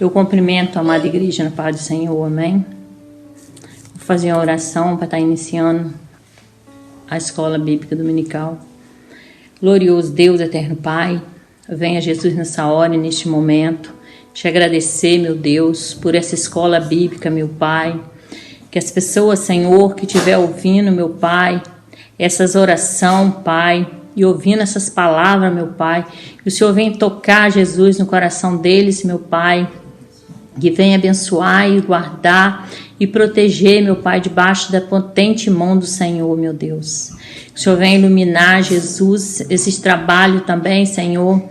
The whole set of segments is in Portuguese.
Eu cumprimento a amada igreja na paz do Senhor, amém? Vou fazer uma oração para estar iniciando a escola bíblica dominical. Glorioso Deus, eterno Pai, venha Jesus nessa hora e neste momento, te agradecer, meu Deus, por essa escola bíblica, meu Pai, que as pessoas, Senhor, que estiver ouvindo, meu Pai, essas orações, Pai, e ouvindo essas palavras, meu Pai, que o Senhor venha tocar, Jesus, no coração deles, meu Pai, que venha abençoar e guardar e proteger, meu Pai, debaixo da potente mão do Senhor, meu Deus. Que o Senhor venha iluminar, Jesus, esses trabalhos também, Senhor,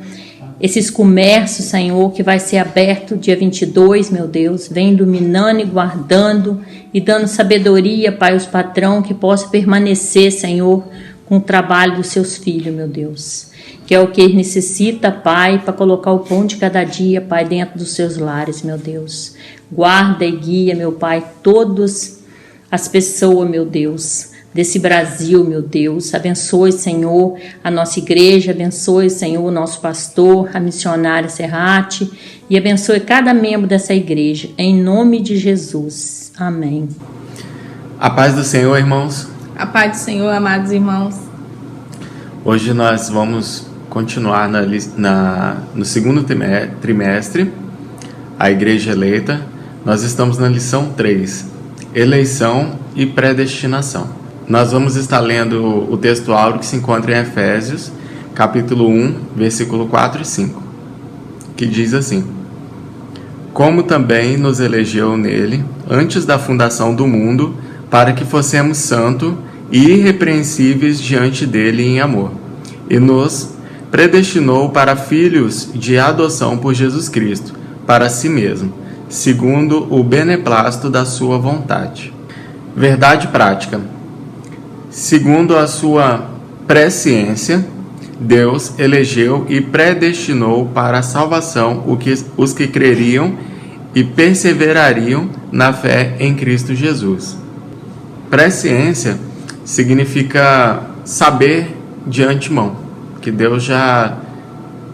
esses comércios, Senhor, que vai ser aberto dia 22, meu Deus, vem iluminando e guardando e dando sabedoria, Pai, aos patrão que possa permanecer, Senhor, com o trabalho dos seus filhos, meu Deus. Que é o que ele necessita, Pai, para colocar o pão de cada dia, Pai, dentro dos seus lares, meu Deus. Guarda e guia, meu Pai, todas as pessoas, meu Deus, desse Brasil, meu Deus. Abençoe, Senhor, a nossa igreja, abençoe, Senhor, o nosso pastor, a missionária Serrate, e abençoe cada membro dessa igreja, em nome de Jesus. Amém. A paz do Senhor, irmãos. A paz do Senhor, amados irmãos. Hoje nós vamos continuar no segundo trimestre, a Igreja Eleita. Nós estamos na lição 3, Eleição e Predestinação. Nós vamos estar lendo o texto áureo que se encontra em Efésios, capítulo 1, versículo 4 e 5, que diz assim: Como também nos elegeu nele, antes da fundação do mundo, para que fossemos santos e irrepreensíveis diante dele em amor, e nos predestinou para filhos de adoção por Jesus Cristo, para si mesmo, segundo o beneplácito da sua vontade. Verdade prática. Segundo a sua presciência, Deus elegeu e predestinou para a salvação os que creriam e perseverariam na fé em Cristo Jesus. Presciência significa saber de antemão, que Deus já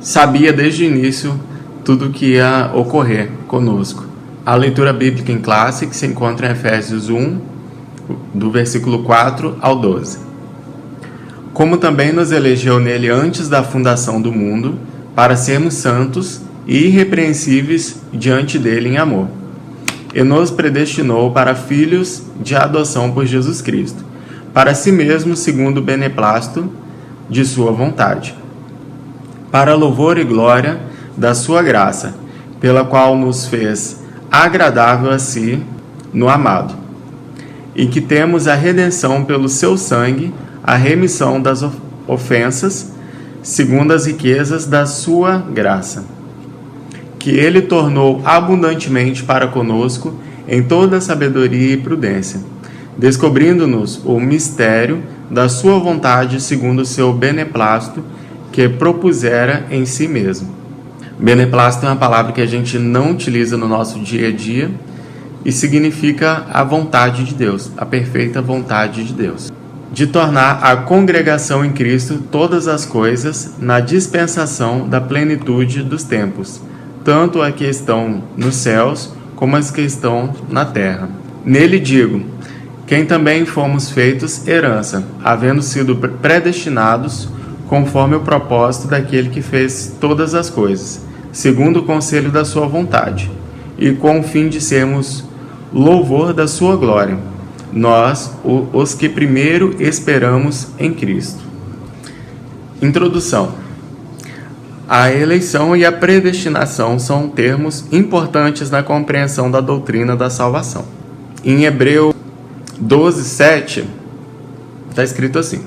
sabia desde o início tudo o que ia ocorrer conosco. A leitura bíblica em classe que se encontra em Efésios 1, do versículo 4 ao 12. Como também nos elegeu nele antes da fundação do mundo, para sermos santos e irrepreensíveis diante dele em amor, e nos predestinou para filhos de adoção por Jesus Cristo, para si mesmo segundo o beneplácito de sua vontade, para louvor e glória da sua graça, pela qual nos fez agradável a si no amado, e que temos a redenção pelo seu sangue, a remissão das ofensas, segundo as riquezas da sua graça, que ele tornou abundantemente para conosco em toda sabedoria e prudência, descobrindo-nos o mistério da sua vontade segundo o seu beneplácito que propusera em si mesmo. Beneplácito é uma palavra que a gente não utiliza no nosso dia a dia e significa a vontade de Deus, a perfeita vontade de Deus, de tornar a congregação em Cristo todas as coisas na dispensação da plenitude dos tempos, tanto as que estão nos céus como as que estão na terra. Nele digo, quem também fomos feitos herança, havendo sido predestinados conforme o propósito daquele que fez todas as coisas, segundo o conselho da sua vontade, e com o fim de sermos louvor da sua glória, nós, os que primeiro esperamos em Cristo. Introdução. A eleição e a predestinação são termos importantes na compreensão da doutrina da salvação. Em Hebreus 12:7 está escrito assim: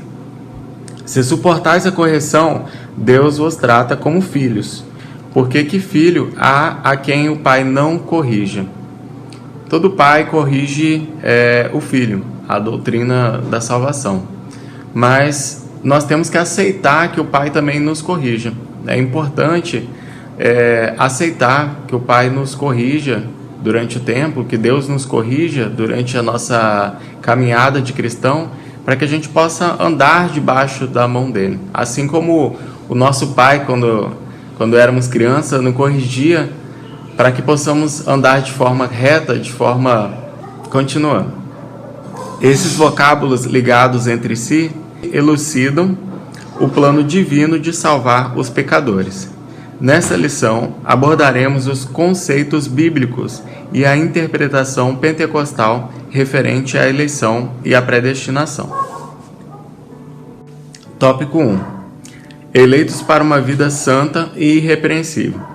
Se suportais a correção, Deus vos trata como filhos, porque que filho há a quem o pai não corrija? Todo pai corrige o filho, a doutrina da salvação, mas nós temos que aceitar que o pai também nos corrija. É importante aceitar que o pai nos corrija durante o tempo, que Deus nos corrija durante a nossa caminhada de cristão, para que a gente possa andar debaixo da mão dele. Assim como o nosso pai, quando éramos crianças, nos corrigia para que possamos andar de forma reta, de forma contínua. Esses vocábulos ligados entre si elucidam o plano divino de salvar os pecadores. Nessa lição, abordaremos os conceitos bíblicos e a interpretação pentecostal referente à eleição e à predestinação. Tópico 1. Eleitos para uma vida santa e irrepreensível.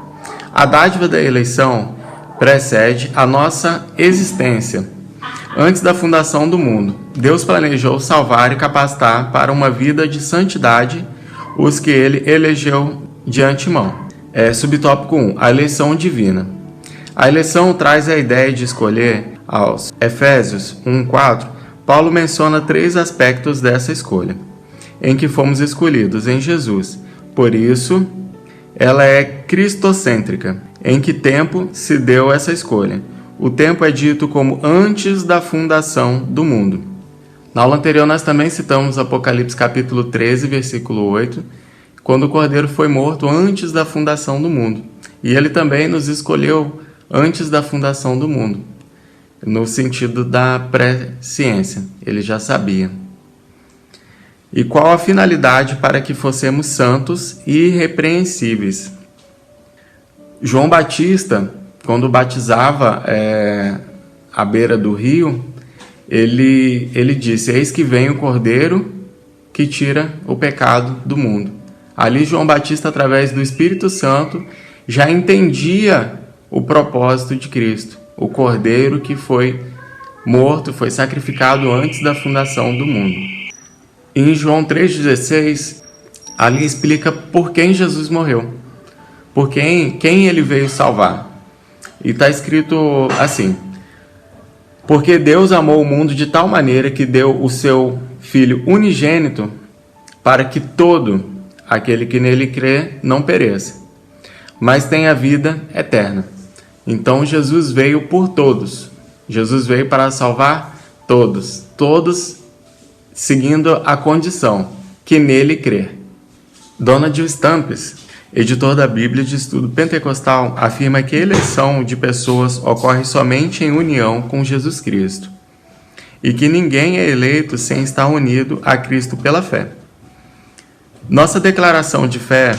A dádiva da eleição precede a nossa existência. Antes da fundação do mundo, Deus planejou salvar e capacitar para uma vida de santidade os que Ele elegeu de antemão. Subtópico 1. A eleição divina. A eleição traz a ideia de escolher. Aos Efésios 1:4, Paulo menciona 3 aspectos dessa escolha, em que fomos escolhidos em Jesus. Por isso, ela é cristocêntrica. Em que tempo se deu essa escolha? O tempo é dito como antes da fundação do mundo. Na aula anterior nós também citamos Apocalipse capítulo 13, versículo 8, quando o Cordeiro foi morto antes da fundação do mundo. E ele também nos escolheu antes da fundação do mundo, no sentido da presciência. Ele já sabia. E qual a finalidade para que fossemos santos e irrepreensíveis? João Batista, quando batizava à beira do rio, ele disse: eis que vem o Cordeiro que tira o pecado do mundo. Ali João Batista, através do Espírito Santo, já entendia o propósito de Cristo, o Cordeiro que foi morto, foi sacrificado antes da fundação do mundo. Em João 3,16, ali explica por quem Jesus morreu, por quem ele veio salvar. E está escrito assim: porque Deus amou o mundo de tal maneira que deu o seu Filho unigênito, para que todo aquele que nele crê não pereça, mas tenha vida eterna. Então Jesus veio por todos. Jesus veio para salvar todos. Todos seguindo a condição que nele crer. Donald Stampes, editor da Bíblia de Estudo Pentecostal, afirma que a eleição de pessoas ocorre somente em união com Jesus Cristo e que ninguém é eleito sem estar unido a Cristo pela fé. Nossa declaração de fé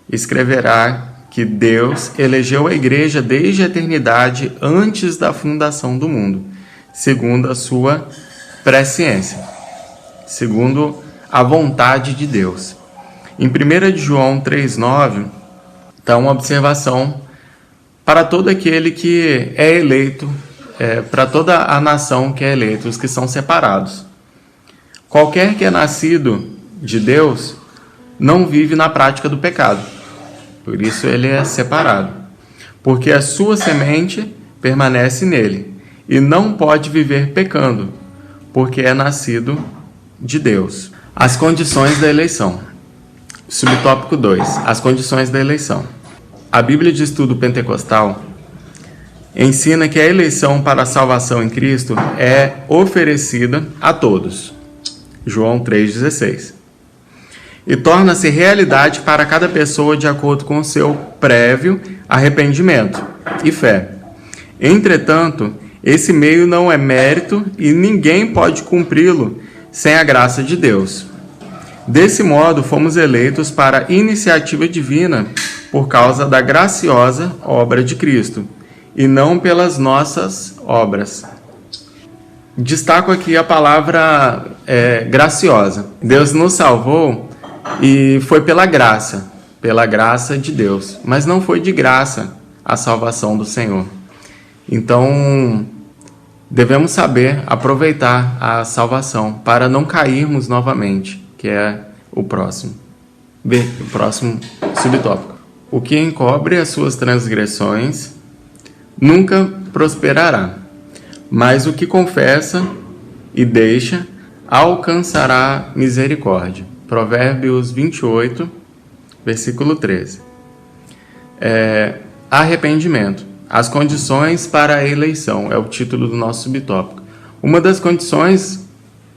escreverá que Deus elegeu a igreja desde a eternidade antes da fundação do mundo, segundo a sua presciência, segundo a vontade de Deus. Em 1 João 3,9, está uma observação para todo aquele que é eleito, para toda a nação que é eleita, os que são separados. Qualquer que é nascido de Deus não vive na prática do pecado. Por isso ele é separado. Porque a sua semente permanece nele e não pode viver pecando, porque é nascido de Deus. As condições da eleição. Subtópico 2. As condições da eleição. A Bíblia de Estudo Pentecostal ensina que a eleição para a salvação em Cristo é oferecida a todos. João 3,16. E torna-se realidade para cada pessoa de acordo com o seu prévio arrependimento e fé. Entretanto, esse meio não é mérito e ninguém pode cumpri-lo sem a graça de Deus. Desse modo, fomos eleitos para iniciativa divina por causa da graciosa obra de Cristo, e não pelas nossas obras. Destaco aqui a palavra graciosa. Deus nos salvou e foi pela graça de Deus, mas não foi de graça a salvação do Senhor. Então, devemos saber aproveitar a salvação para não cairmos novamente, que é o próximo. O próximo subtópico. O que encobre as suas transgressões nunca prosperará, mas o que confessa e deixa alcançará misericórdia. Provérbios 28, versículo 13. Arrependimento. As condições para a eleição é o título do nosso subtópico. Uma das condições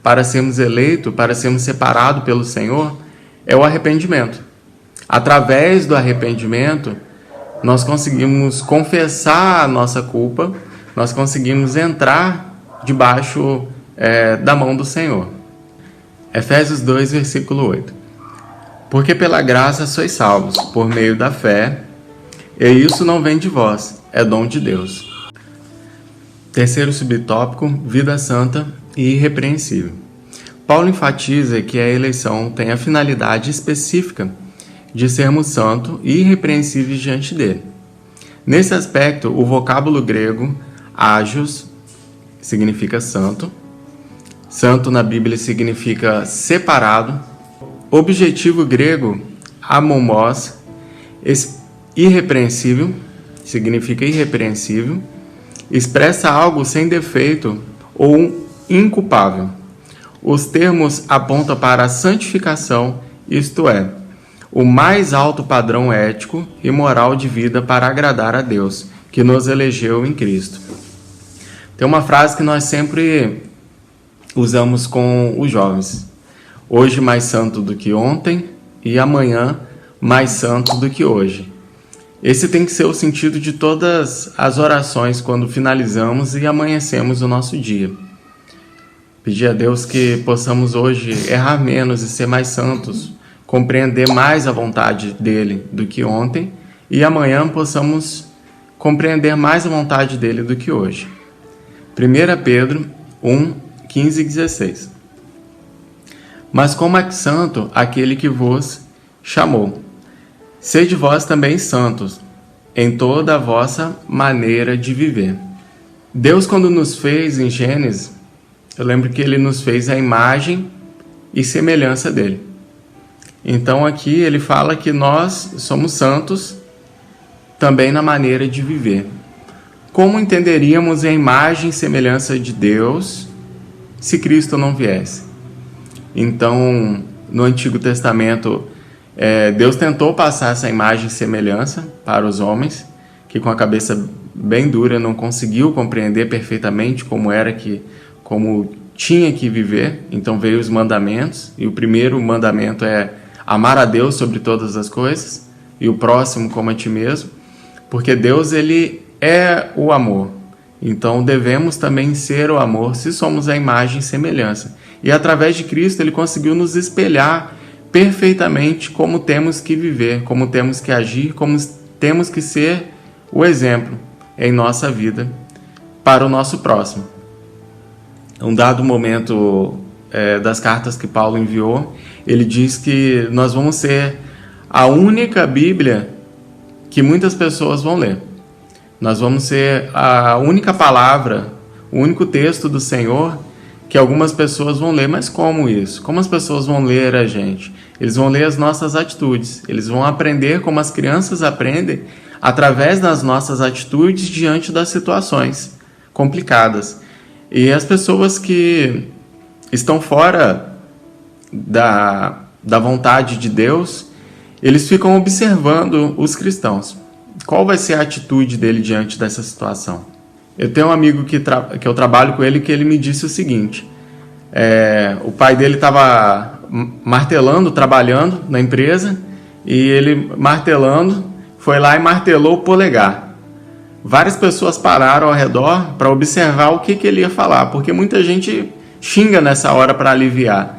para sermos eleitos, para sermos separados pelo Senhor, é o arrependimento. Através do arrependimento, nós conseguimos confessar a nossa culpa, nós conseguimos entrar debaixo da mão do Senhor. Efésios 2, versículo 8. Porque pela graça sois salvos, por meio da fé, e isso não vem de vós, é dom de Deus. Terceiro subtópico, vida santa e irrepreensível. Paulo enfatiza que a eleição tem a finalidade específica de sermos santos e irrepreensíveis diante dele. Nesse aspecto, o vocábulo grego ágios significa santo. Santo na Bíblia significa separado. Objetivo grego amomos, irrepreensível, significa irrepreensível. Expressa algo sem defeito ou inculpável. Os termos apontam para a santificação, isto é, o mais alto padrão ético e moral de vida para agradar a Deus, que nos elegeu em Cristo. Tem uma frase que nós sempre usamos com os jovens. Hoje mais santo do que ontem e amanhã mais santo do que hoje. Esse tem que ser o sentido de todas as orações quando finalizamos e amanhecemos o nosso dia. Pedir a Deus que possamos hoje errar menos e ser mais santos, compreender mais a vontade dele do que ontem e amanhã possamos compreender mais a vontade dele do que hoje. 1 Pedro 1, 15 e 16. Mas como é santo aquele que vos chamou, sede vós também santos em toda a vossa maneira de viver. Deus, quando nos fez em Gênesis, eu lembro que ele nos fez a imagem e semelhança dele. Então aqui ele fala que nós somos santos também na maneira de viver. Como entenderíamos a imagem e semelhança de Deus se Cristo não viesse? Então, no Antigo Testamento, Deus tentou passar essa imagem e semelhança para os homens, que com a cabeça bem dura não conseguiu compreender perfeitamente como tinha que viver. Então veio os mandamentos, e o primeiro mandamento é amar a Deus sobre todas as coisas, e o próximo como a ti mesmo, porque Deus ele é o amor. Então devemos também ser o amor se somos a imagem e semelhança. E através de Cristo ele conseguiu nos espelhar perfeitamente como temos que viver, como temos que agir, como temos que ser o exemplo em nossa vida para o nosso próximo. Um dado momento das cartas que Paulo enviou, ele diz que nós vamos ser a única Bíblia que muitas pessoas vão ler. Nós vamos ser a única palavra, o único texto do Senhor que algumas pessoas vão ler. Mas como isso? Como as pessoas vão ler a gente? Eles vão ler as nossas atitudes. Eles vão aprender como as crianças aprendem através das nossas atitudes diante das situações complicadas. E as pessoas que estão fora da vontade de Deus, eles ficam observando os cristãos. Qual vai ser a atitude dele diante dessa situação? Eu tenho um amigo que eu trabalho com ele, que ele me disse o seguinte: o pai dele estava martelando, trabalhando na empresa, e ele martelando, foi lá e martelou o polegar. Várias pessoas pararam ao redor para observar o que ele ia falar, porque muita gente xinga nessa hora para aliviar.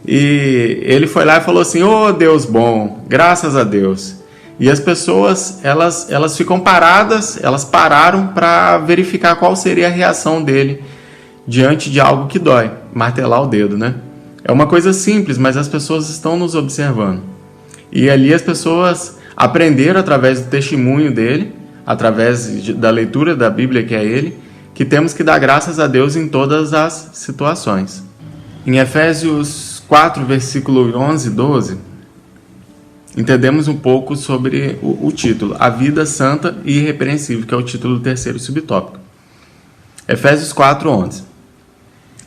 E ele foi lá e falou assim: "Oh, Deus bom, graças a Deus". E as pessoas, elas ficam paradas, elas pararam para verificar qual seria a reação dele diante de algo que dói, martelar o dedo, né? É uma coisa simples, mas as pessoas estão nos observando. E ali as pessoas aprenderam através do testemunho dele, através da leitura da Bíblia, que é ele, que temos que dar graças a Deus em todas as situações. Em Efésios 4, versículo 11 e 12, entendemos um pouco sobre o título, a vida santa e irrepreensível, que é o título do terceiro subtópico. Efésios 4, 11.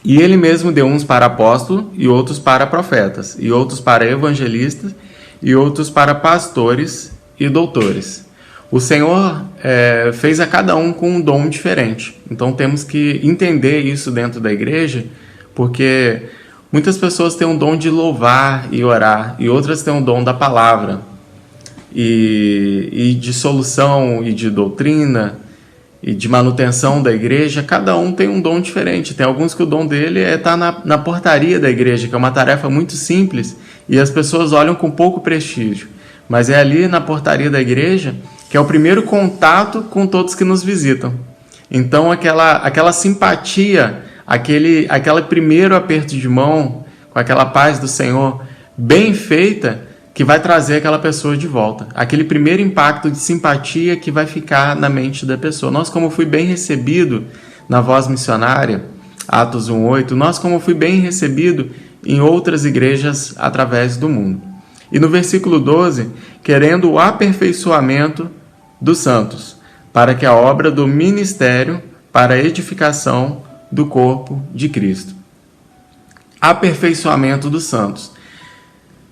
E ele mesmo deu uns para apóstolos, e outros para profetas, e outros para evangelistas, e outros para pastores e doutores. O Senhor fez a cada um com um dom diferente. Então temos que entender isso dentro da igreja, porque muitas pessoas têm um dom de louvar e orar, e outras têm um dom da palavra. e de solução e de doutrina e de manutenção da igreja, cada um tem um dom diferente. Tem alguns que o dom dele é estar na portaria da igreja, que é uma tarefa muito simples e as pessoas olham com pouco prestígio. Mas é ali na portaria da igreja que é o primeiro contato com todos que nos visitam. Então aquela simpatia, aquele primeiro aperto de mão, com aquela paz do Senhor bem feita, que vai trazer aquela pessoa de volta. Aquele primeiro impacto de simpatia que vai ficar na mente da pessoa. Nós, como fui bem recebido na Voz Missionária, Atos 1:8, nós, como fui bem recebido em outras igrejas através do mundo. E no versículo 12, querendo o aperfeiçoamento dos santos, para que a obra do ministério para a edificação do corpo de Cristo. Aperfeiçoamento dos santos.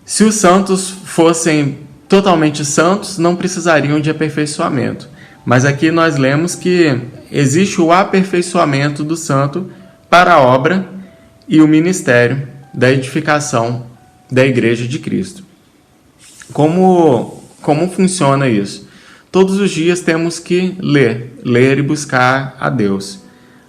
Se os santos fossem totalmente santos, não precisariam de aperfeiçoamento. Mas aqui nós lemos que existe o aperfeiçoamento do santo para a obra e o ministério da edificação da Igreja de Cristo. Como funciona isso? Todos os dias temos que ler e buscar a Deus.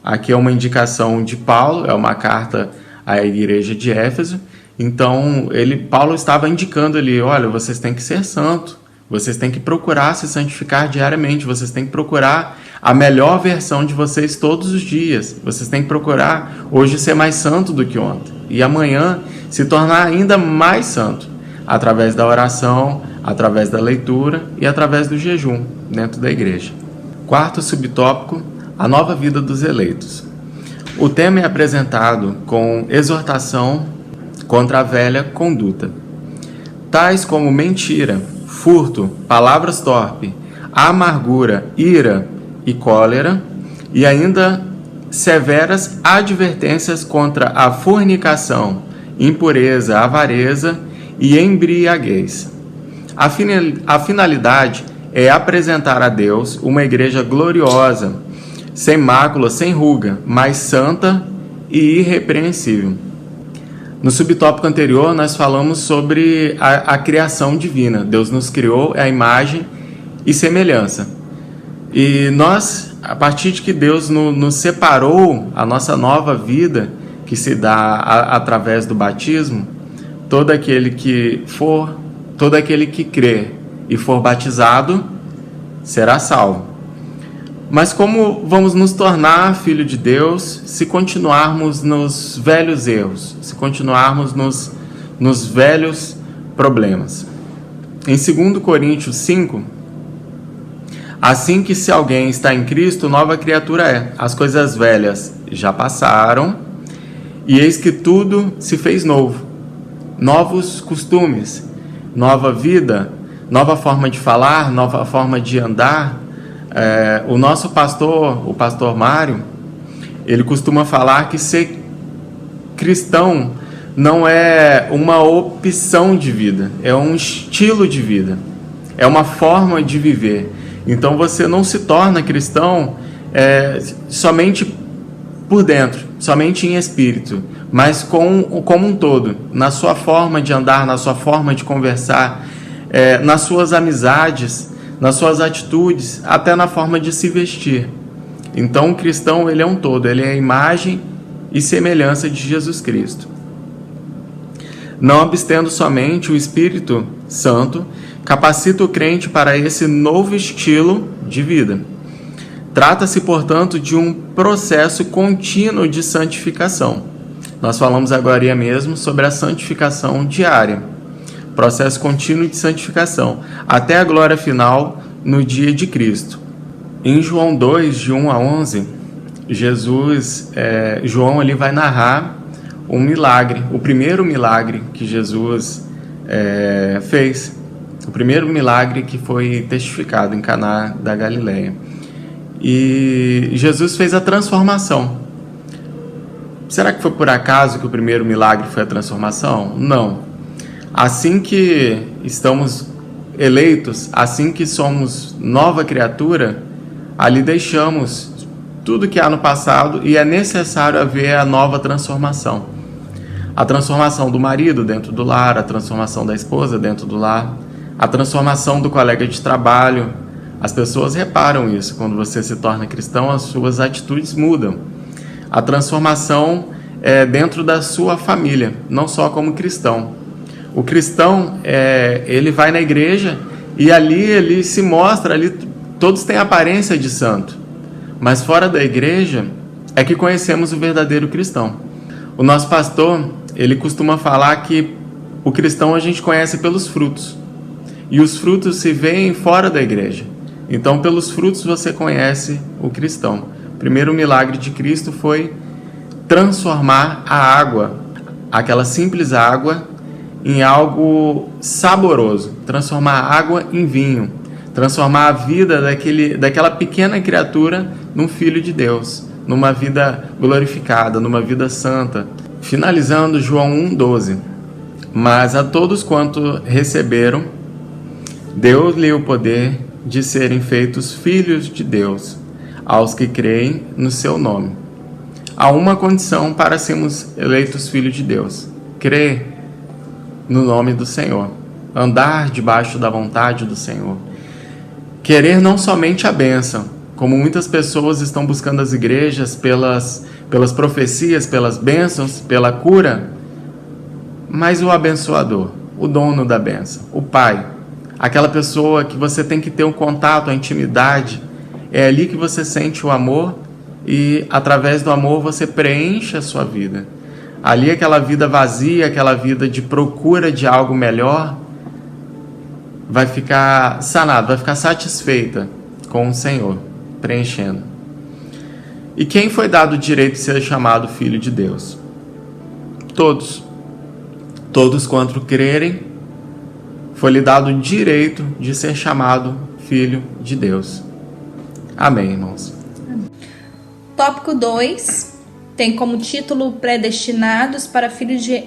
Aqui é uma indicação de Paulo, é uma carta à igreja de Éfeso. Então, Paulo estava indicando ali, olha, vocês têm que ser santos, vocês têm que procurar se santificar diariamente, vocês têm que procurar a melhor versão de vocês todos os dias, vocês têm que procurar hoje ser mais santo do que ontem, e amanhã se tornar ainda mais santo, através da oração, através da leitura e através do jejum dentro da igreja. Quarto subtópico, a nova vida dos eleitos. O tema é apresentado com exortação contra a velha conduta, tais como mentira, furto, palavras torpes, amargura, ira e cólera, e ainda severas advertências contra a fornicação, impureza, avareza e embriaguez. A finalidade é apresentar a Deus uma igreja gloriosa, sem mácula, sem ruga, mas santa e irrepreensível. No subtópico anterior, nós falamos sobre a criação divina. Deus nos criou à imagem e semelhança. E nós, a partir de que Deus nos separou, a nossa nova vida, que se dá através do batismo, todo aquele que crê e for batizado, será salvo. Mas como vamos nos tornar filho de Deus se continuarmos nos velhos erros, se continuarmos nos velhos problemas? Em 2 Coríntios 5, assim que se alguém está em Cristo, nova criatura é. As coisas velhas já passaram, e eis que tudo se fez novo. Novos costumes, nova vida, nova forma de falar, nova forma de andar. O nosso pastor, o pastor Mário, ele costuma falar que ser cristão não é uma opção de vida, é um estilo de vida, é uma forma de viver. Então você não se torna cristão somente por dentro, somente em espírito, mas como um todo, na sua forma de andar, na sua forma de conversar, nas suas amizades, nas suas atitudes, até na forma de se vestir. Então o cristão, ele é um todo, ele é a imagem e semelhança de Jesus Cristo. Não abstendo somente, o Espírito Santo capacita o crente para esse novo estilo de vida. Trata-se, portanto, de um processo contínuo de santificação. Nós falamos agora mesmo sobre a santificação diária. Processo contínuo de santificação, até a glória final no dia de Cristo. Em João 2, de 1 a 11, João ali vai narrar um milagre, o primeiro milagre que Jesus fez, o primeiro milagre que foi testificado em Caná da Galileia. E Jesus fez a transformação. Será que foi por acaso que o primeiro milagre foi a transformação? Não. Assim que estamos eleitos, assim que somos nova criatura, ali deixamos tudo que há no passado e é necessário haver a nova transformação. A transformação do marido dentro do lar, a transformação da esposa dentro do lar, A transformação do colega de trabalho. As pessoas reparam isso. Quando você se torna cristão, as suas atitudes mudam. A transformação é dentro da sua família, não só como cristão. O cristão, ele vai na igreja e ali ele se mostra, ali todos têm aparência de santo. Mas fora da igreja é que conhecemos o verdadeiro cristão. O nosso pastor, ele costuma falar que o cristão a gente conhece pelos frutos. E os frutos se veem fora da igreja. Então, pelos frutos você conhece o cristão. O primeiro milagre de Cristo foi transformar a água, aquela simples água, em algo saboroso. Transformar a água em vinho. Transformar a vida daquela pequena criatura num filho de Deus. Numa vida glorificada, numa vida santa. Finalizando João 1,12. Mas a todos quanto receberam, deu-lhe o poder de serem feitos filhos de Deus, aos que creem no seu nome. Há uma condição para sermos eleitos filhos de Deus: crer no nome do Senhor, andar debaixo da vontade do Senhor, querer não somente a bênção, como muitas pessoas estão buscando as igrejas pelas profecias, pelas bênçãos, pela cura, mas o abençoador, o dono da bênção, o Pai, aquela pessoa que você tem que ter um contato, a intimidade, é ali que você sente o amor e através do amor você preenche a sua vida. Ali aquela vida vazia, aquela vida de procura de algo melhor, vai ficar sanada, vai ficar satisfeita com o Senhor, preenchendo. E quem foi dado o direito de ser chamado filho de Deus? Todos. Todos quanto crerem, foi-lhe dado o direito de ser chamado filho de Deus. Amém, irmãos. Tópico 2 tem como título Predestinados para filhos de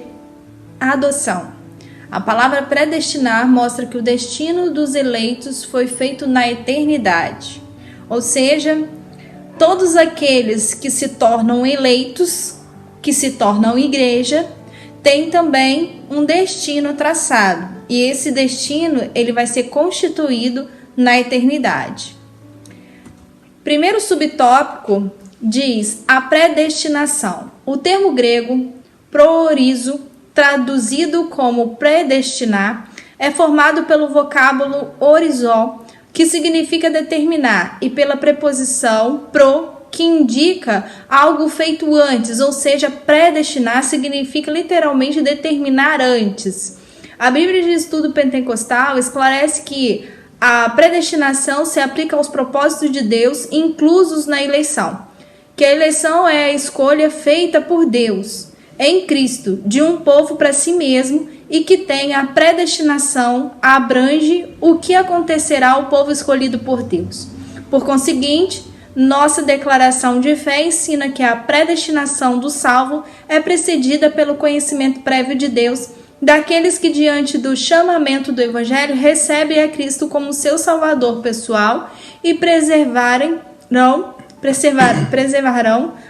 adoção. A palavra predestinar mostra que o destino dos eleitos foi feito na eternidade. Ou seja, todos aqueles que se tornam eleitos, que se tornam igreja, têm também um destino traçado. E esse destino ele vai ser constituído na eternidade. Primeiro subtópico diz a predestinação. O termo grego proorizo, traduzido como predestinar, é formado pelo vocábulo orizó, que significa determinar, e pela preposição pro, que indica algo feito antes, ou seja, predestinar significa literalmente determinar antes. A Bíblia de Estudo Pentecostal esclarece que a predestinação se aplica aos propósitos de Deus inclusos na eleição, que a eleição é a escolha feita por Deus em Cristo de um povo para si mesmo e que tem a predestinação abrange o que acontecerá ao povo escolhido por Deus. Por conseguinte, nossa declaração de fé ensina que a predestinação do salvo é precedida pelo conhecimento prévio de Deus daqueles que, diante do chamamento do Evangelho, recebem a Cristo como seu Salvador pessoal e preservarão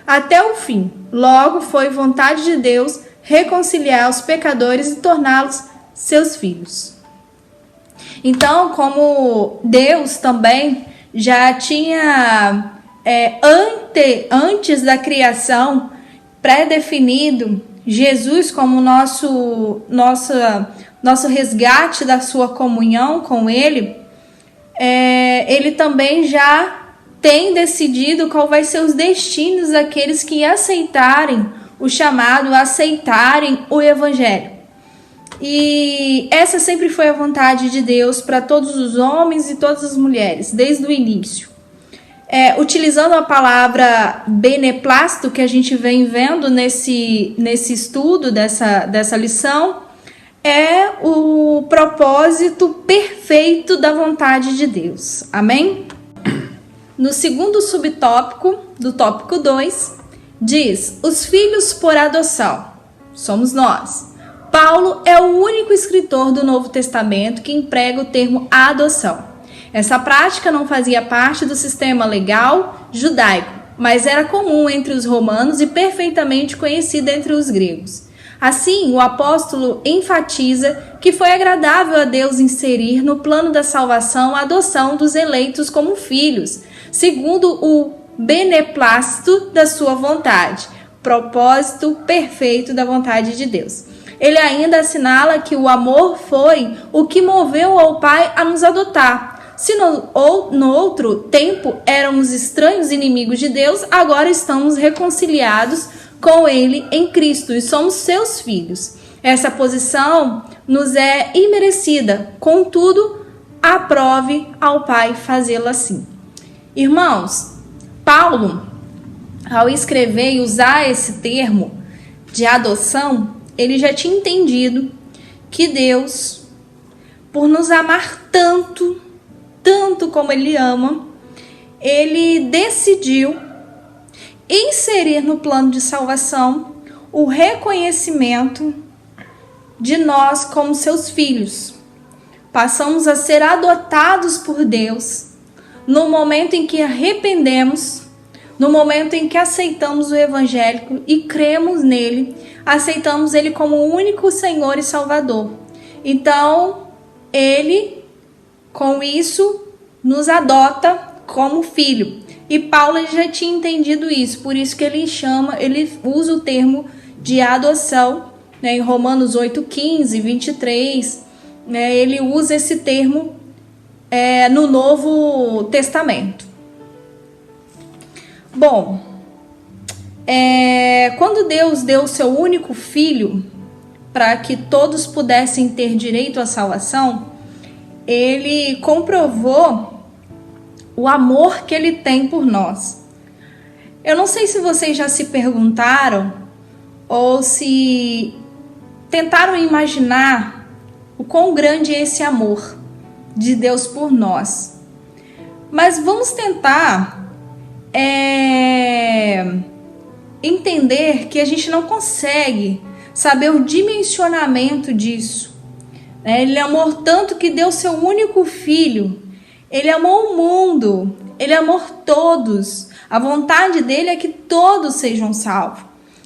até o fim. Logo, foi vontade de Deus reconciliar os pecadores e torná-los seus filhos. Então, como Deus também já tinha antes da criação pré-definido Jesus como nosso resgate da sua comunhão com Ele, Ele também já tem decidido qual vai ser os destinos daqueles que aceitarem o chamado, aceitarem o Evangelho. E essa sempre foi a vontade de Deus para todos os homens e todas as mulheres, desde o início. Utilizando a palavra beneplácito, que a gente vem vendo nesse estudo dessa lição, é o propósito perfeito da vontade de Deus. Amém? No segundo subtópico, do tópico 2, diz: os filhos por adoção. Somos nós. Paulo é o único escritor do Novo Testamento que emprega o termo adoção. Essa prática não fazia parte do sistema legal judaico, mas era comum entre os romanos e perfeitamente conhecida entre os gregos. Assim, o apóstolo enfatiza que foi agradável a Deus inserir no plano da salvação a adoção dos eleitos como filhos, segundo o beneplácito da sua vontade, propósito perfeito da vontade de Deus. Ele ainda assinala que o amor foi o que moveu ao Pai a nos adotar. Se no outro tempo éramos estranhos inimigos de Deus, agora estamos reconciliados com Ele em Cristo e somos seus filhos. Essa posição nos é imerecida, contudo, aprove ao Pai fazê-lo assim. Irmãos, Paulo, ao escrever e usar esse termo de adoção, ele já tinha entendido que Deus, por nos amar tanto, tanto como Ele ama, Ele decidiu inserir no plano de salvação o reconhecimento de nós como seus filhos. Passamos a ser adotados por Deus no momento em que arrependemos, no momento em que aceitamos o Evangelho e cremos nele, aceitamos ele como o único Senhor e Salvador. Então, ele, com isso, nos adota como filho. E Paulo já tinha entendido isso, por isso que ele usa o termo de adoção, né, em Romanos 8:15, 23, né, ele usa esse termo no Novo Testamento. Bom, quando Deus deu o seu único filho para que todos pudessem ter direito à salvação, ele comprovou o amor que ele tem por nós. Eu não sei se vocês já se perguntaram ou se tentaram imaginar o quão grande é esse amor de Deus por nós. Mas vamos tentar entender que a gente não consegue saber o dimensionamento disso. Ele amou tanto que deu seu único filho. Ele amou o mundo, ele amou todos. A vontade dele é que todos sejam salvos.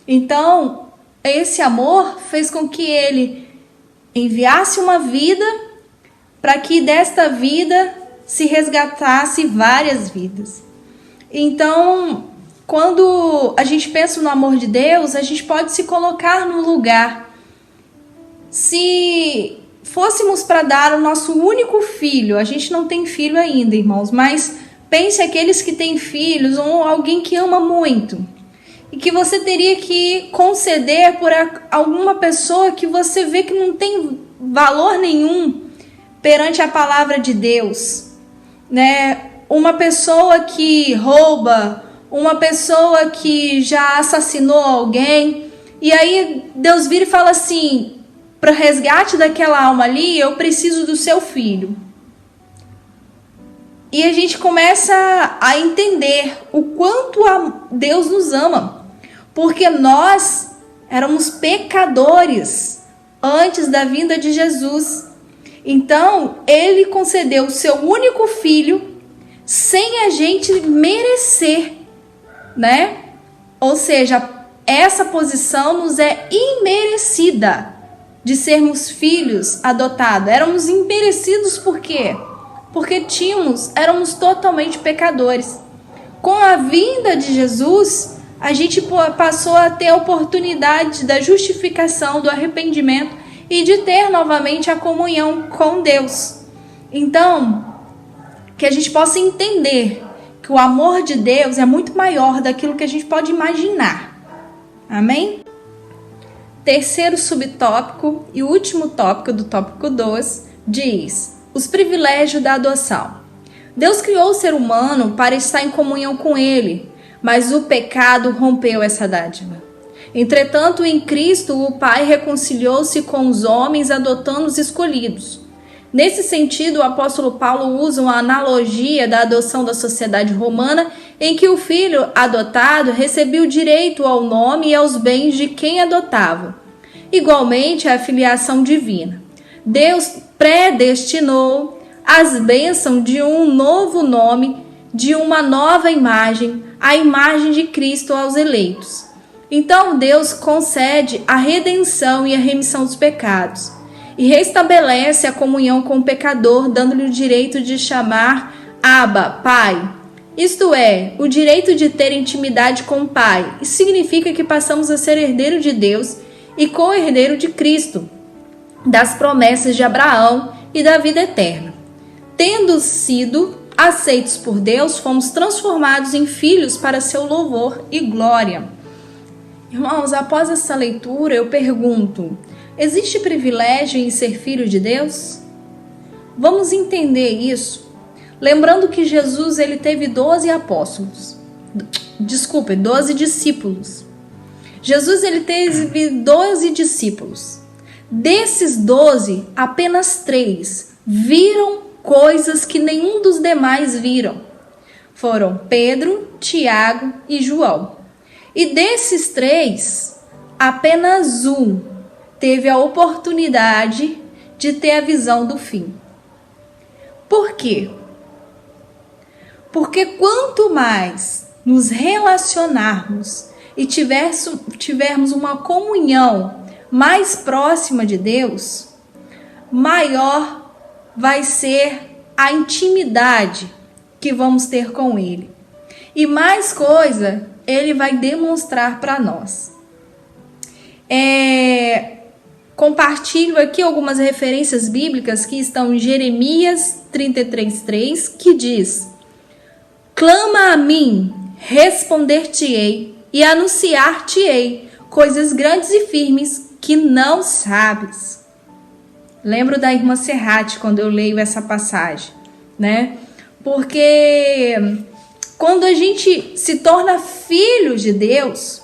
Então, esse amor fez com que ele enviasse uma vida para que desta vida se resgatasse várias vidas. Então, quando a gente pensa no amor de Deus, a gente pode se colocar no lugar. Se fôssemos para dar o nosso único filho, a gente não tem filho ainda, irmãos, mas pense aqueles que têm filhos ou alguém que ama muito e que você teria que conceder por alguma pessoa que você vê que não tem valor nenhum perante a palavra de Deus, né? Uma pessoa que rouba, uma pessoa que já assassinou alguém, e aí Deus vira e fala assim: para o resgate daquela alma ali, eu preciso do seu filho. E a gente começa a entender o quanto Deus nos ama, porque nós éramos pecadores antes da vinda de Jesus. Então, ele concedeu o seu único filho sem a gente merecer, né? Ou seja, essa posição nos é imerecida de sermos filhos adotados. Éramos imerecidos por quê? Porque éramos totalmente pecadores. Com a vinda de Jesus, a gente passou a ter a oportunidade da justificação, do arrependimento e de ter novamente a comunhão com Deus. Então, que a gente possa entender que o amor de Deus é muito maior daquilo que a gente pode imaginar. Amém? Terceiro subtópico e último tópico do tópico 2 diz: os privilégios da adoção. Deus criou o ser humano para estar em comunhão com Ele, mas o pecado rompeu essa dádiva. Entretanto, em Cristo, o Pai reconciliou-se com os homens, adotando os escolhidos. Nesse sentido, o apóstolo Paulo usa uma analogia da adoção da sociedade romana, em que o filho adotado recebia o direito ao nome e aos bens de quem adotava. Igualmente, a filiação divina. Deus predestinou as bênçãos de um novo nome, de uma nova imagem, a imagem de Cristo aos eleitos. Então Deus concede a redenção e a remissão dos pecados e restabelece a comunhão com o pecador, dando-lhe o direito de chamar Abba, Pai. Isto é, o direito de ter intimidade com o Pai. Isso significa que passamos a ser herdeiro de Deus e co-herdeiro de Cristo, das promessas de Abraão e da vida eterna. Tendo sido aceitos por Deus, fomos transformados em filhos para seu louvor e glória. Irmãos, após essa leitura, eu pergunto: existe privilégio em ser filho de Deus? Vamos entender isso. Lembrando que Jesus ele teve 12 discípulos. Jesus ele teve 12 discípulos. Desses 12, apenas 3 viram coisas que nenhum dos demais viram. Foram Pedro, Tiago e João. E desses 3, apenas um teve a oportunidade de ter a visão do fim. Por quê? Porque quanto mais nos relacionarmos e tivermos uma comunhão mais próxima de Deus, maior vai ser a intimidade que vamos ter com Ele. E mais coisa Ele vai demonstrar para nós. Compartilho aqui algumas referências bíblicas que estão em Jeremias 33:3, que diz: clama a mim, responder-te-ei e anunciar-te-ei coisas grandes e firmes que não sabes. Lembro da irmã Serrate quando eu leio essa passagem, né? Porque quando a gente se torna filho de Deus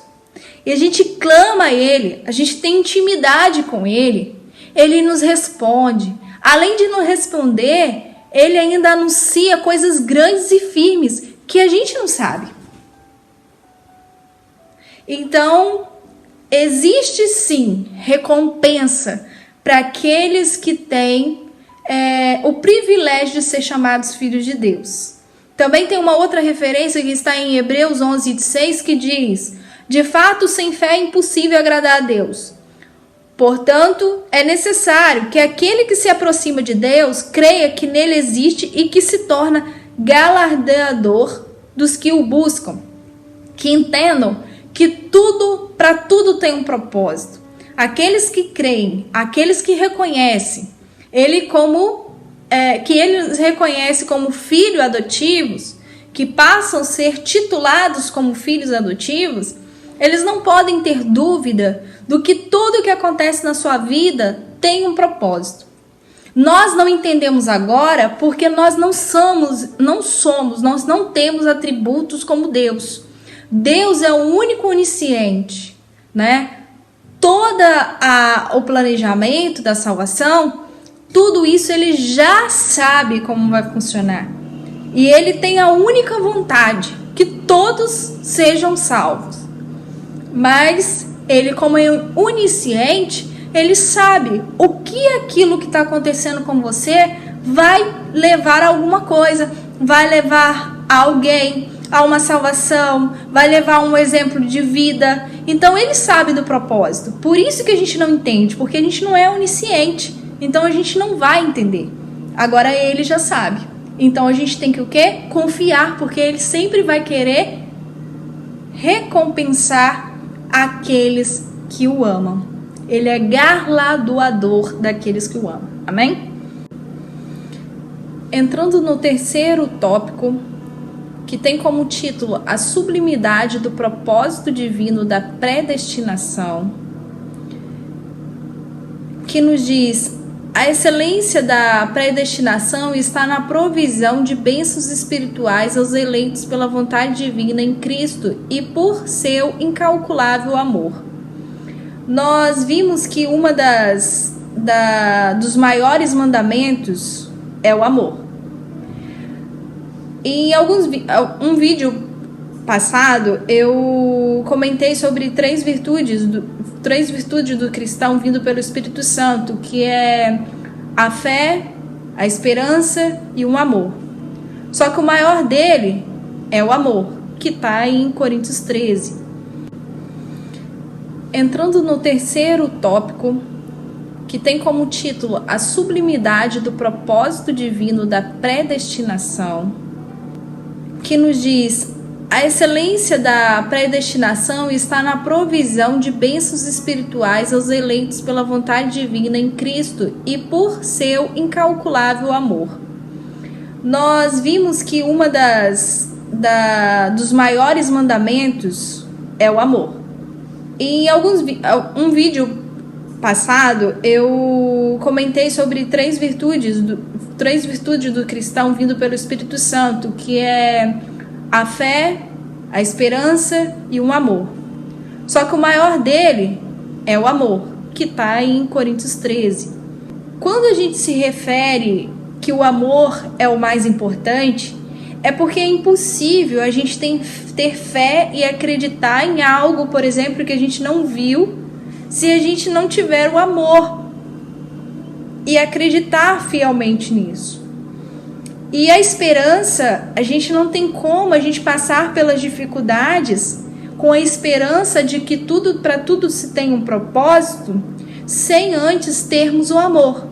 e a gente clama a Ele, a gente tem intimidade com Ele, Ele nos responde. Além de nos responder, Ele ainda anuncia coisas grandes e firmes que a gente não sabe. Então, existe sim recompensa para aqueles que têm o privilégio de ser chamados filhos de Deus. Também tem uma outra referência que está em Hebreus 11:6, que diz: de fato, sem fé é impossível agradar a Deus. Portanto, é necessário que aquele que se aproxima de Deus creia que nele existe e que se torna galardoador dos que o buscam. Que entendam que para tudo tem um propósito. Aqueles que creem, aqueles que reconhecem que eles reconhecem como filhos adotivos, que passam a ser titulados como filhos adotivos, eles não podem ter dúvida do que tudo que acontece na sua vida tem um propósito. Nós não entendemos agora porque nós nós não temos atributos como Deus. Deus é o único onisciente, né? O planejamento da salvação, tudo isso ele já sabe como vai funcionar. E ele tem a única vontade que todos sejam salvos. Mas ele, como é onisciente, ele sabe o que aquilo que está acontecendo com você vai levar a alguma coisa, vai levar a alguém a uma salvação, vai levar a um exemplo de vida. Então ele sabe do propósito. Por isso que a gente não entende, porque a gente não é onisciente. Então a gente não vai entender. Agora ele já sabe. Então a gente tem que o quê? Confiar, porque ele sempre vai querer recompensar aqueles que o amam. Ele é galardoador daqueles que o amam. Amém? Entrando no terceiro tópico, que tem como título a sublimidade do propósito divino da predestinação, que nos diz: a excelência da predestinação está na provisão de bênçãos espirituais aos eleitos pela vontade divina em Cristo e por seu incalculável amor. Nós vimos que uma dos maiores mandamentos é o amor. Em um vídeo passado, eu comentei sobre três virtudes do cristão vindo pelo Espírito Santo, que é a fé, a esperança e o amor. Só que o maior dele é o amor, que está em Coríntios 13. entrando no terceiro tópico, que tem como título a sublimidade do propósito divino da predestinação, que nos diz: a excelência da predestinação está na provisão de bênçãos espirituais aos eleitos pela vontade divina em Cristo e por seu incalculável amor. Nós vimos que uma dos maiores mandamentos é o amor. Em um vídeo passado, eu comentei sobre três virtudes do cristão vindo pelo Espírito Santo, que é a fé, a esperança e o amor. Só que o maior dele é o amor, que está em Coríntios 13. Quando a gente se refere que o amor é o mais importante, é porque é impossível a gente ter fé e acreditar em algo, por exemplo, que a gente não viu, se a gente não tiver o amor e acreditar fielmente nisso. E a esperança, a gente não tem como a gente passar pelas dificuldades com a esperança de que para tudo se tem um propósito, sem antes termos o amor.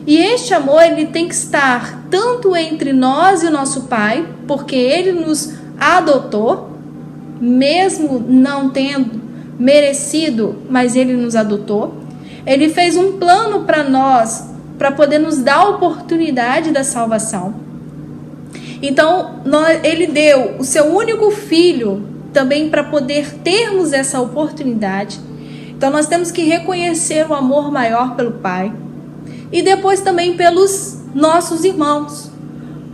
E este amor, ele tem que estar tanto entre nós e o nosso Pai, porque Ele nos adotou, mesmo não tendo merecido, mas Ele nos adotou. Ele fez um plano para nós, para poder nos dar a oportunidade da salvação. Então, Ele deu o seu único filho também para poder termos essa oportunidade. Então, nós temos que reconhecer o amor maior pelo Pai. E depois também pelos nossos irmãos.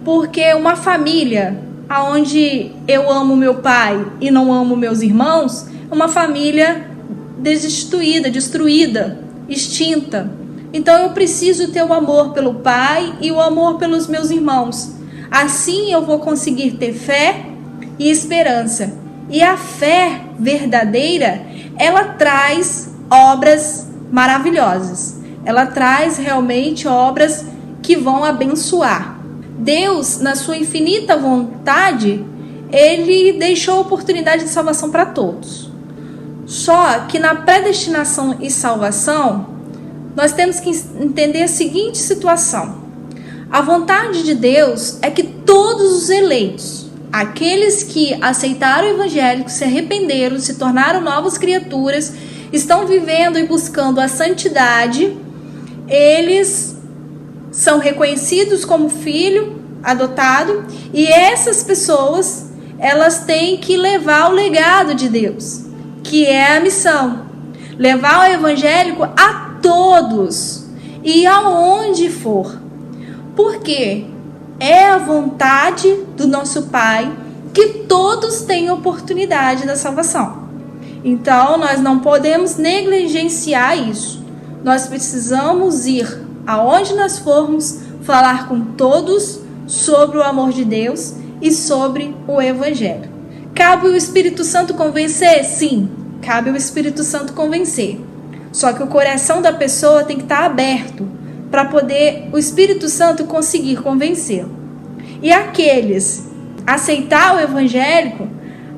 Porque uma família onde eu amo meu pai e não amo meus irmãos, é uma família destituída, destruída, extinta. Então eu preciso ter o amor pelo pai e o amor pelos meus irmãos. Assim eu vou conseguir ter fé e esperança. E a fé verdadeira, ela traz obras maravilhosas. Ela traz realmente obras que vão abençoar. Deus, na sua infinita vontade, Ele deixou a oportunidade de salvação para todos. Só que na predestinação e salvação, nós temos que entender a seguinte situação. A vontade de Deus é que todos os eleitos, aqueles que aceitaram o Evangelho, que se arrependeram, se tornaram novas criaturas, estão vivendo e buscando a santidade, eles são reconhecidos como filho adotado, e essas pessoas, elas têm que levar o legado de Deus, que é a missão, levar o evangélico a todos e aonde for. Porque é a vontade do nosso Pai que todos tenham oportunidade da salvação. Então, nós não podemos negligenciar isso. Nós precisamos ir aonde nós formos, falar com todos sobre o amor de Deus e sobre o Evangelho. Cabe o Espírito Santo convencer? Sim, cabe o Espírito Santo convencer. Só que o coração da pessoa tem que estar aberto para poder o Espírito Santo conseguir convencê-lo. E aqueles aceitar o evangélico,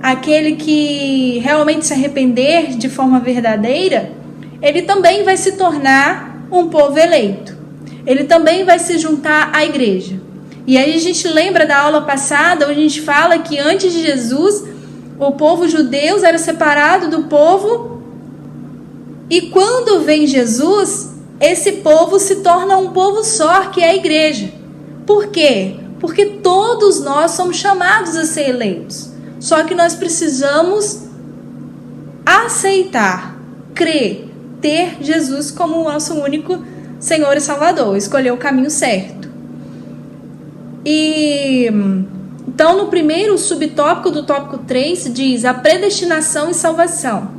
aquele que realmente se arrepender de forma verdadeira, ele também vai se tornar um povo eleito. Ele também vai se juntar à igreja. E aí a gente lembra da aula passada, onde a gente fala que antes de Jesus, o povo judeu era separado do povo, e quando vem Jesus, esse povo se torna um povo só, que é a igreja. Por quê? Porque todos nós somos chamados a ser eleitos. Só que nós precisamos aceitar, crer, ter Jesus como o nosso único Senhor e Salvador, escolher o caminho certo. E então, no primeiro subtópico do tópico 3, diz a predestinação e salvação.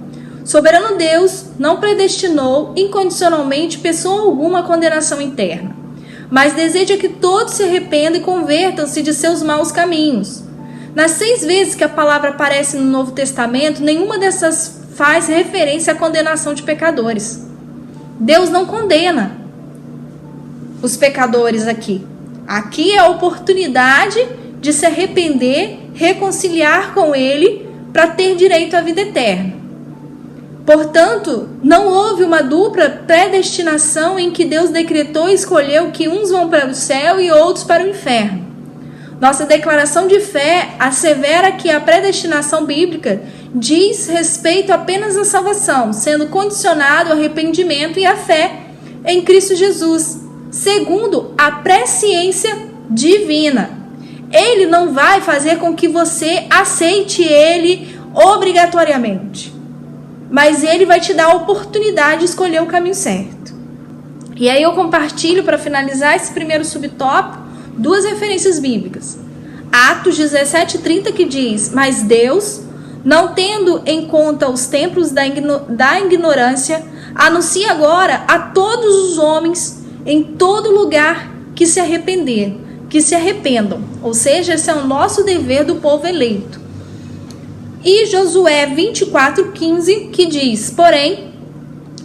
Soberano Deus não predestinou incondicionalmente pessoa alguma à condenação eterna, mas deseja que todos se arrependam e convertam-se de seus maus caminhos. Nas 6 vezes que a palavra aparece no Novo Testamento, nenhuma dessas faz referência à condenação de pecadores. Deus não condena os pecadores aqui. Aqui é a oportunidade de se arrepender, reconciliar com Ele para ter direito à vida eterna. Portanto, não houve uma dupla predestinação em que Deus decretou e escolheu que uns vão para o céu e outros para o inferno. Nossa declaração de fé assevera que a predestinação bíblica diz respeito apenas à salvação, sendo condicionado ao arrependimento e à fé em Cristo Jesus, segundo a presciência divina. Ele não vai fazer com que você aceite ele obrigatoriamente, mas ele vai te dar a oportunidade de escolher o caminho certo. E aí eu compartilho, para finalizar esse primeiro subtópico, 2 referências bíblicas. Atos 17:30, que diz: mas Deus, não tendo em conta os tempos da ignorância, anuncia agora a todos os homens em todo lugar que se arrependam. Ou seja, esse é o nosso dever do povo eleito. E Josué 24:15, que diz: porém,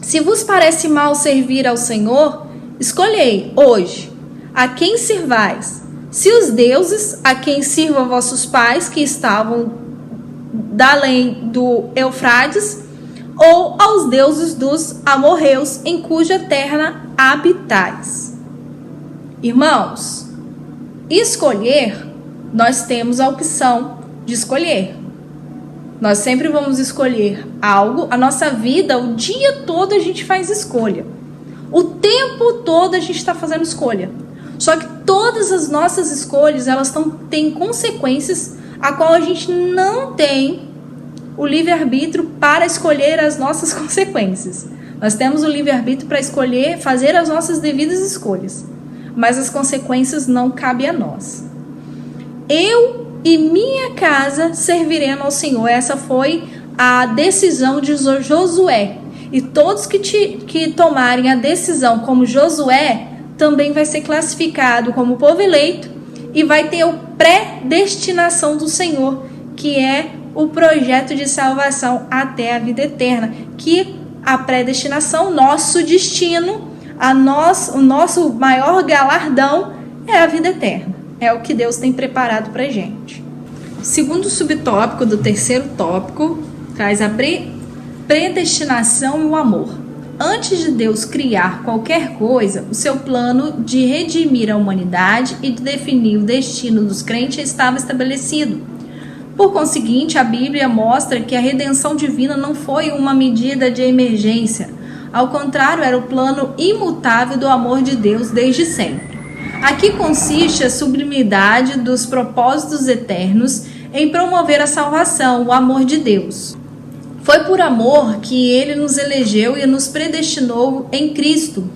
se vos parece mal servir ao Senhor, escolhei hoje a quem servais, se os deuses a quem sirvam vossos pais, que estavam da além do Eufrates, ou aos deuses dos amorreus, em cuja terra habitais. Irmãos, escolher, nós temos a opção de escolher. Nós sempre vamos escolher algo. A nossa vida, o dia todo a gente faz escolha. O tempo todo a gente está fazendo escolha. Só que todas as nossas escolhas, elas têm consequências a qual a gente não tem o livre-arbítrio para escolher as nossas consequências. Nós temos o livre-arbítrio para escolher, fazer as nossas devidas escolhas, mas as consequências não cabem a nós. Eu e minha casa serviremos ao Senhor. Essa foi a decisão de Josué. E todos que tomarem a decisão como Josué, também vai ser classificado como povo eleito e vai ter a predestinação do Senhor, que é o projeto de salvação até a vida eterna, que a predestinação, nosso destino, o nosso maior galardão é a vida eterna. É o que Deus tem preparado para a gente. O segundo subtópico do terceiro tópico traz a predestinação e o amor. Antes de Deus criar qualquer coisa, o seu plano de redimir a humanidade e de definir o destino dos crentes estava estabelecido. Por conseguinte, a Bíblia mostra que a redenção divina não foi uma medida de emergência. Ao contrário, era o plano imutável do amor de Deus desde sempre. Aqui consiste a sublimidade dos propósitos eternos em promover a salvação, o amor de Deus. Foi por amor que ele nos elegeu e nos predestinou em Cristo.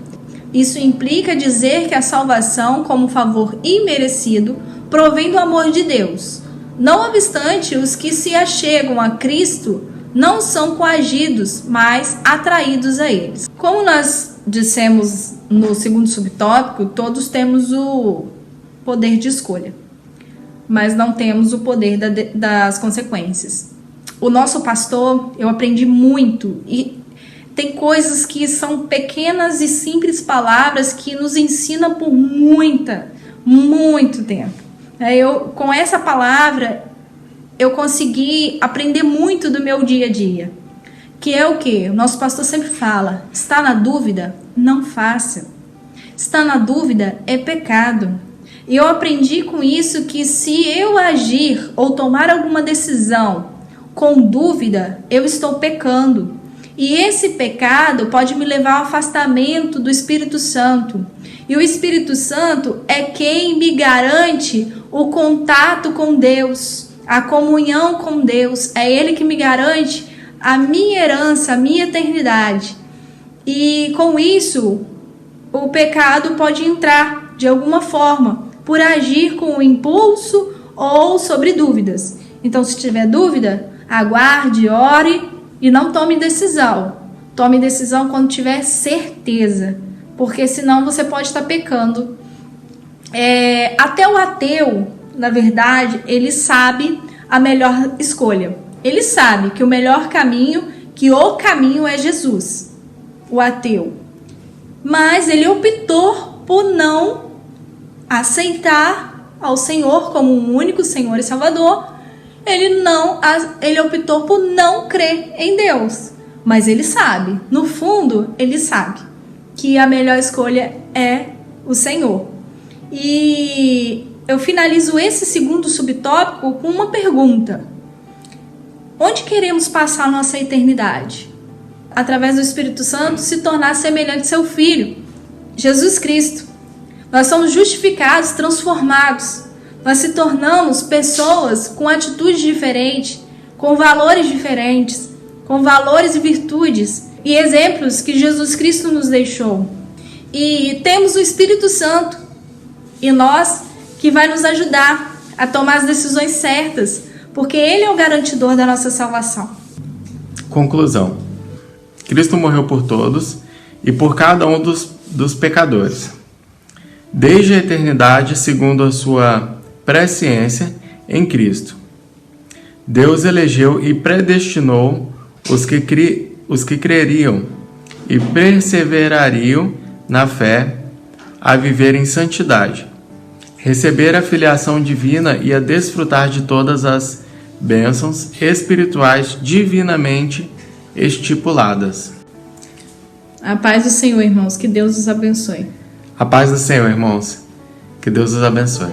Isso implica dizer que a salvação, como favor imerecido, provém do amor de Deus. Não obstante, os que se achegam a Cristo não são coagidos, mas atraídos a eles. Como nós dissemos no segundo subtópico, todos temos o poder de escolha, mas não temos o poder das consequências. O nosso pastor, eu aprendi muito, e tem coisas que são pequenas e simples palavras que nos ensinam por muito tempo. Com essa palavra, eu consegui aprender muito do meu dia a dia, que é o que? O nosso pastor sempre fala: está na dúvida? Não faça. Está na dúvida é pecado. E eu aprendi com isso que se eu agir ou tomar alguma decisão com dúvida, eu estou pecando. E esse pecado pode me levar ao afastamento do Espírito Santo. E o Espírito Santo é quem me garante o contato com Deus, a comunhão com Deus. É Ele que me garante a minha herança, a minha eternidade. E com isso, o pecado pode entrar de alguma forma, por agir com o impulso ou sobre dúvidas. Então, se tiver dúvida, aguarde, ore e não tome decisão. Tome decisão quando tiver certeza, porque senão você pode estar pecando. Até o ateu, na verdade, ele sabe a melhor escolha. Ele sabe que o melhor caminho, que o caminho é Jesus, o ateu. Mas ele optou por não aceitar ao Senhor como um único Senhor e Salvador. Ele optou por não crer em Deus. Mas ele sabe, no fundo, ele sabe que a melhor escolha é o Senhor. E eu finalizo esse segundo subtópico com uma pergunta. Onde queremos passar a nossa eternidade? Através do Espírito Santo, se tornar semelhante ao seu Filho, Jesus Cristo. Nós somos justificados, transformados. Nós se tornamos pessoas com atitudes diferentes, com valores diferentes, com valores e virtudes e exemplos que Jesus Cristo nos deixou. E temos o Espírito Santo e nós que vai nos ajudar a tomar as decisões certas, porque Ele é o garantidor da nossa salvação. Conclusão. Cristo morreu por todos e por cada um dos pecadores. Desde a eternidade, segundo a sua presciência em Cristo. Deus elegeu e predestinou os que creriam e perseverariam na fé a viver em santidade, receber a filiação divina e a desfrutar de todas as bênçãos espirituais divinamente estipuladas. A paz do Senhor, irmãos. Que Deus os abençoe. A paz do Senhor, irmãos. Que Deus os abençoe.